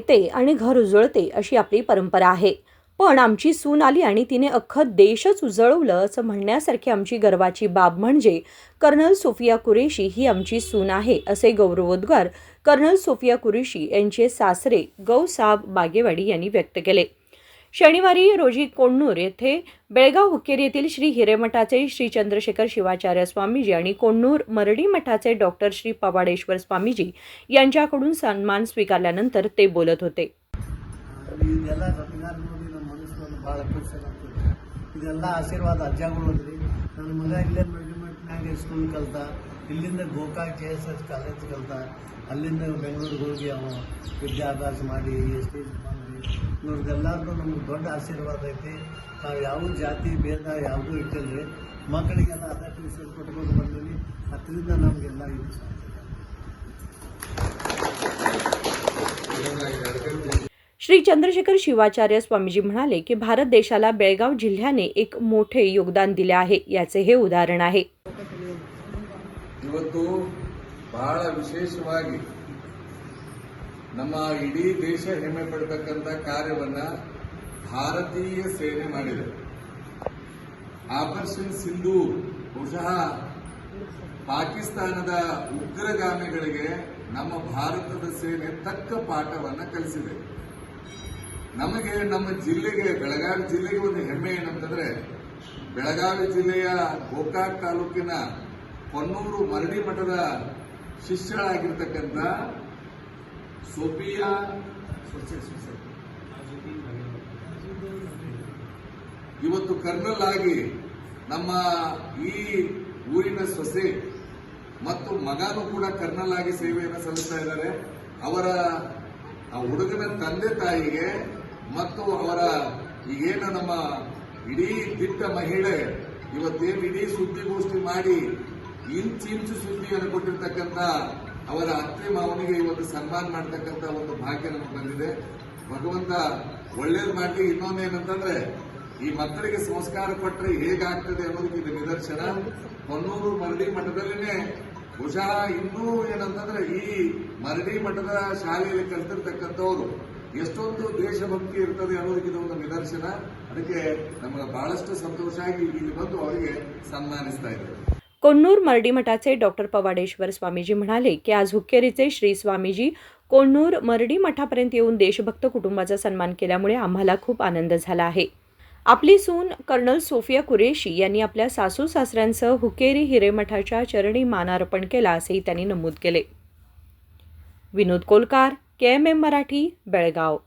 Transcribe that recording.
येते आणि घर उजळते अशी आपली परंपरा आहे. पण आमची सून आली आणि तिने अख्खं देशच उजळवलं असं म्हणण्यासारखी आमची गर्वाची बाब म्हणजे कर्नल सोफिया कुरेशी ही आमची सून आहे, असे गौरवोद्गार कर्नल सोफिया कुरेशी यांचे सासरे गौसाब बागेवाडी यांनी व्यक्त केले. शनिवारी रोजी कोण्णूर येथे बेळगाव हुक्केरी येथील श्री हिरेमठाचे श्री चंद्रशेखर शिवाचार्य स्वामीजी आणि कोण्णूर मरडी मठाचे डॉक्टर श्री पवाडेश्वर स्वामीजी यांच्याकडून सन्मान स्वीकारल्यानंतर ते बोलत होते. ಭಾಳ ಖುಷಿಯಾಗ್ತದೆ. ಇದೆಲ್ಲ ಆಶೀರ್ವಾದ ಅಜ್ಜಗಳದ್ರಿ. ನನ್ನ ಮಗ ಇಲ್ಲೇ ಮೆಜರ್ಮೆಂಟ್ನಾಗ ಸ್ಕೂಲ್ ಕಲ್ತ, ಇಲ್ಲಿಂದ ಗೋಕಾಕ್ KSS ಕಾಲೇಜ್ ಕಲ್ತ, ಅಲ್ಲಿಂದ ಬೆಂಗಳೂರಿಗೆ ಹೋಗಿ ಅವ ವಿದ್ಯಾಭ್ಯಾಸ ಮಾಡಿ ಸ್ಟೇಜ್ ಮಾಡಿ ಇವ್ರದ್ದೆಲ್ಲರದು ನಮ್ಗೆ ದೊಡ್ಡ ಆಶೀರ್ವಾದ ಐತಿ. ನಾವು ಯಾವ ಜಾತಿ ಭೇದ ಯಾವುದೂ ಇಟ್ಟಿಲ್ರಿ. ಮಕ್ಕಳಿಗೆಲ್ಲ ಅದ ಟ್ಯೂಷನ್ ಕೊಟ್ಕೊಂಡು ಬಂದೀವಿ. ಅದರಿಂದ ನಮಗೆಲ್ಲ ಇದು श्री चंद्रशेखर शिवाचार्य स्वामीजी म्हणाले की भारत देशाला बेळगाव जिल्ह्याने एक मोठे योगदान दिले आहे, याचे हे उदाहरण आहे. ಇವತ್ತು ಬಹಳ ವಿಶೇಷವಾಗಿ ನಮ್ಮ ಇಡೀ ದೇಶ ಹೆಮ್ಮೆ ಪಡತಕ್ಕಂತ ಕಾರ್ಯವನ್ನ ಭಾರತೀಯ ಸೇನೆ ಮಾಡಿದೆ. ಆಪರೇಷನ್ ಸಿಂಧೂರ್ ಬಹುಶಃ ಪಾಕಿಸ್ತಾನದ ಉಗ್ರಗಾಮಿಗಳಿಗೆ ನಮ್ಮ ಭಾರತದ ಸೇನೆ ತಕ್ಕ ಪಾಠವನ್ನ ಕಲಿಸಿದೆ. ನಮಗೆ ನಮ್ಮ ಜಿಲ್ಲೆಗೆ, ಬೆಳಗಾವಿ ಜಿಲ್ಲೆಗೆ ಒಂದು ಹೆಮ್ಮೆ ಏನಂತಂದ್ರೆ, ಬೆಳಗಾವಿ ಜಿಲ್ಲೆಯ ಗೋಕಾಕ್ ತಾಲೂಕಿನ ಕೊಣ್ಣೂರು ಮರಡಿ ಮಠದ ಶಿಷ್ಯರಾಗಿರ್ತಕ್ಕಂಥ ಸೋಫಿಯಾ ಇವತ್ತು ಕರ್ನಲ್ ಆಗಿ ನಮ್ಮ ಈ ಊರಿನ ಸೊಸೆ ಮತ್ತು ಮಗನೂ ಕೂಡ ಕರ್ನಲ್ ಆಗಿ ಸೇವೆಯನ್ನು ಸಲ್ಲಿಸ್ತಾ ಇದ್ದಾರೆ. ಅವರ ಆ ಹುಡುಗನ ತಂದೆ ತಾಯಿಗೆ ಮತ್ತು ಅವರ ಈಗೇನು ನಮ್ಮ ಇಡೀ ದಿಟ್ಟ ಮಹಿಳೆ ಇವತ್ತೇನು ಇಡೀ ಸುದ್ದಿಗೋಷ್ಠಿ ಮಾಡಿ ಇಂಚಿಂಚು ಸುದ್ದಿಯನ್ನು ಕೊಟ್ಟಿರ್ತಕ್ಕಂಥ ಅವರ ಅತ್ತೆ ಮಾವನಿಗೆ ಇವತ್ತು ಸನ್ಮಾನ ಮಾಡತಕ್ಕಂಥ ಒಂದು ಭಾಗ್ಯ ನಮಗೆ ಬಂದಿದೆ. ಭಗವಂತ ಒಳ್ಳೇದು ಮಾಡಲಿ. ಇನ್ನೊಂದೇನಂತಂದ್ರೆ, ಈ ಮಕ್ಕಳಿಗೆ ಸಂಸ್ಕಾರ ಕೊಟ್ಟರೆ ಹೇಗಾಗ್ತದೆ ಅನ್ನೋದಕ್ಕೆ ಇದು ನಿದರ್ಶನ. ಕೊಣ್ಣೂರು ಮರಡಿ ಮಠದಲ್ಲಿನೇ ಬಹುಶಃ ಇನ್ನೂ ಏನಂತಂದ್ರೆ, ಈ ಮರಡಿ ಮಠದ ಶಾಲೆಯಲ್ಲಿ ಕಲಿತಿರ್ತಕ್ಕಂಥವ್ರು ಎಷ್ಟೊಂದು ದೇಶಭಕ್ತಿ ಇರ್ತದೆ ಅನ್ನೋದಕ್ಕೆ ಇದೊಂದು ನಿದರ್ಶನ. ಅದಕ್ಕೆ ನಮಗೆ ಬಹಳಷ್ಟು ಸಂತೋಷ ಆಗಿ ಇಲ್ಲಿ ಬಂದು ಅವರಿಗೆ सन्मानिस्ता इದ್ದಾರೆ. कोण्णूर मरडी मठाचे डॉक्टर पवाडेश्वर स्वामीजी म्हणाले की आज हुक्केरीचे श्री स्वामीजी कोण्णूर मरडी मठापर्यंत येऊन देशभक्त कुटुंबाचा सन्मान केल्यामुळे आम्हाला खूप आनंद झाला आहे. आपली सून कर्नल सोफिया कुरेशी यांनी आपल्या सासू सासऱ्यांसह हुक्केरी हिरेमठाच्या चरणी मानार्पण केला, असेही त्यांनी नमूद केले. विनोद कोलकार, KMM मराठी, बेळगाव.